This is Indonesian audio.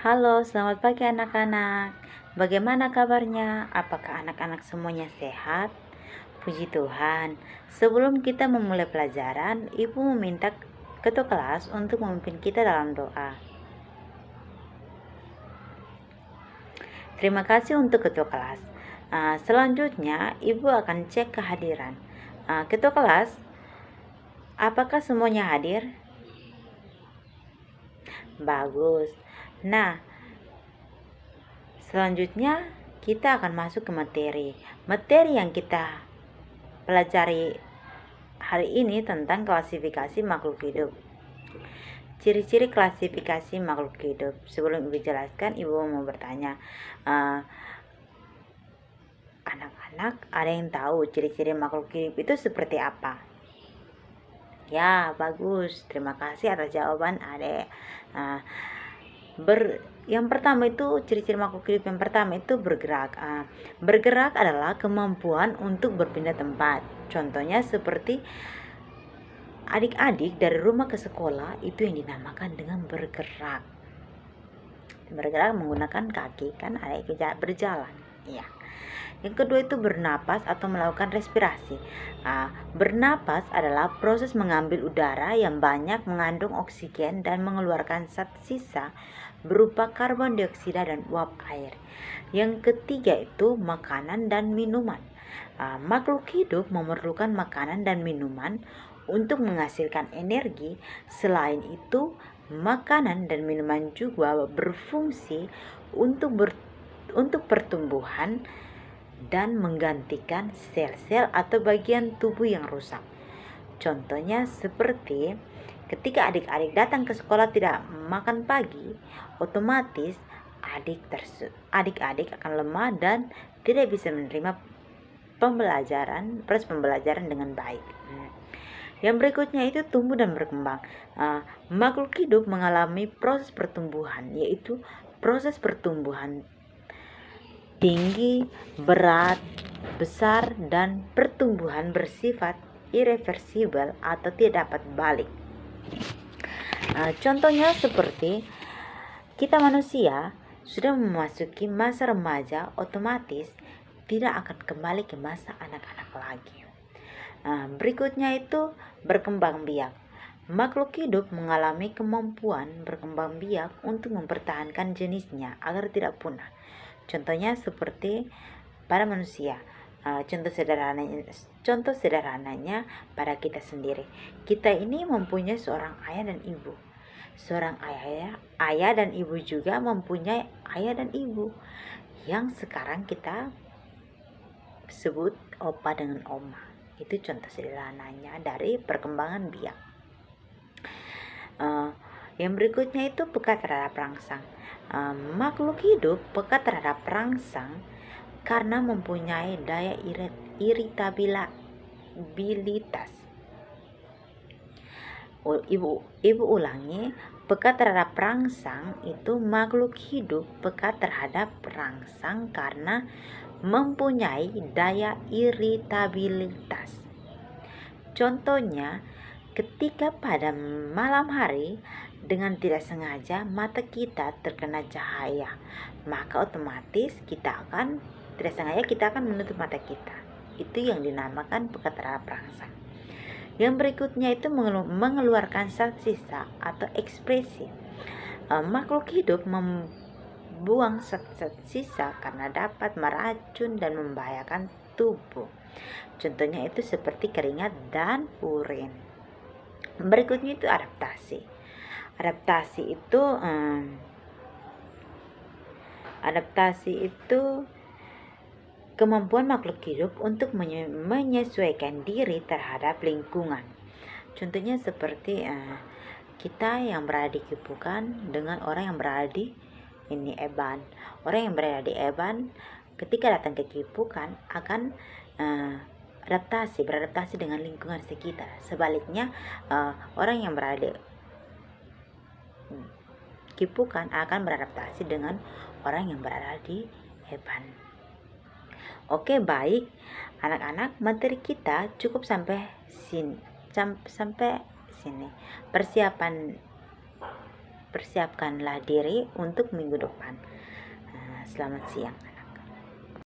Halo, selamat pagi anak-anak. Bagaimana kabarnya? Apakah anak-anak semuanya sehat? Puji Tuhan. Sebelum kita memulai pelajaran, Ibu meminta ketua kelas untuk memimpin kita dalam doa. Terima kasih untuk ketua kelas. Selanjutnya, Ibu akan cek kehadiran. Ketua kelas, apakah semuanya hadir? Bagus. Nah, selanjutnya kita akan masuk ke materi. Materi yang kita pelajari hari ini tentang klasifikasi makhluk hidup. Ciri-ciri klasifikasi makhluk hidup. Sebelum Ibu jelaskan, Ibu mau bertanya, anak-anak ada yang tahu ciri-ciri makhluk hidup itu seperti apa? Ya, bagus. Terima kasih atas jawaban Adek. Yang pertama itu ciri-ciri makhluk hidup yang pertama itu bergerak. Bergerak adalah kemampuan untuk berpindah tempat. Contohnya seperti adik-adik dari rumah ke sekolah itu yang dinamakan dengan bergerak. Bergerak menggunakan kaki, kan adik berjalan. Ya. Yang kedua itu bernapas atau melakukan respirasi. Bernapas adalah proses mengambil udara yang banyak mengandung oksigen dan mengeluarkan zat sisa berupa karbon dioksida dan uap air. Yang ketiga itu makanan dan minuman. Makhluk hidup memerlukan makanan dan minuman untuk menghasilkan energi. Selain itu, makanan dan minuman juga berfungsi untuk pertumbuhan dan menggantikan sel-sel atau bagian tubuh yang rusak. Contohnya seperti ketika adik-adik datang ke sekolah tidak makan pagi, otomatis adik-adik akan lemah dan tidak bisa menerima proses pembelajaran dengan baik. Yang berikutnya itu tumbuh dan berkembang. Makhluk hidup mengalami proses pertumbuhan, yaitu proses pertumbuhan tinggi, berat, besar, dan pertumbuhan bersifat irreversibel atau tidak dapat balik. Contohnya seperti kita manusia sudah memasuki masa remaja, otomatis tidak akan kembali ke masa anak-anak lagi. Berikutnya itu berkembang biak. Makhluk hidup mengalami kemampuan berkembang biak untuk mempertahankan jenisnya agar tidak punah. Contohnya seperti pada manusia. Contoh sederhananya pada kita sendiri. Kita ini mempunyai seorang ayah dan ibu. Seorang ayah dan ibu juga mempunyai ayah dan ibu yang sekarang kita sebut opa dengan oma. Itu contoh sederhananya dari perkembangan biak. Yang berikutnya itu peka terhadap rangsang. Makhluk hidup peka terhadap rangsang karena mempunyai daya iritabilitas. Ibu ulangi, peka terhadap rangsang itu makhluk hidup peka terhadap rangsang karena mempunyai daya iritabilitas. Contohnya, ketika pada malam hari dengan tidak sengaja mata kita terkena cahaya, maka otomatis kita akan menutup mata kita. Itu yang dinamakan peka terhadap rangsang. Yang berikutnya itu mengeluarkan zat sisa atau ekspresi. Makhluk hidup membuang zat sisa karena dapat meracun dan membahayakan tubuh. Contohnya itu seperti keringat dan urin. Berikutnya itu adaptasi. Adaptasi itu kemampuan makhluk hidup untuk menyesuaikan diri terhadap lingkungan. Contohnya seperti kita yang berada di Kipukan dengan orang yang berada di Eban. Orang yang berada di Eban ketika datang ke Kipukan akan beradaptasi dengan lingkungan sekitar. Sebaliknya, orang yang berada di Kipukan akan beradaptasi dengan orang yang berada di Eban. Oke, baik anak-anak, materi kita cukup sampai sini. Persiapan persiapkanlah diri untuk minggu depan. Selamat siang.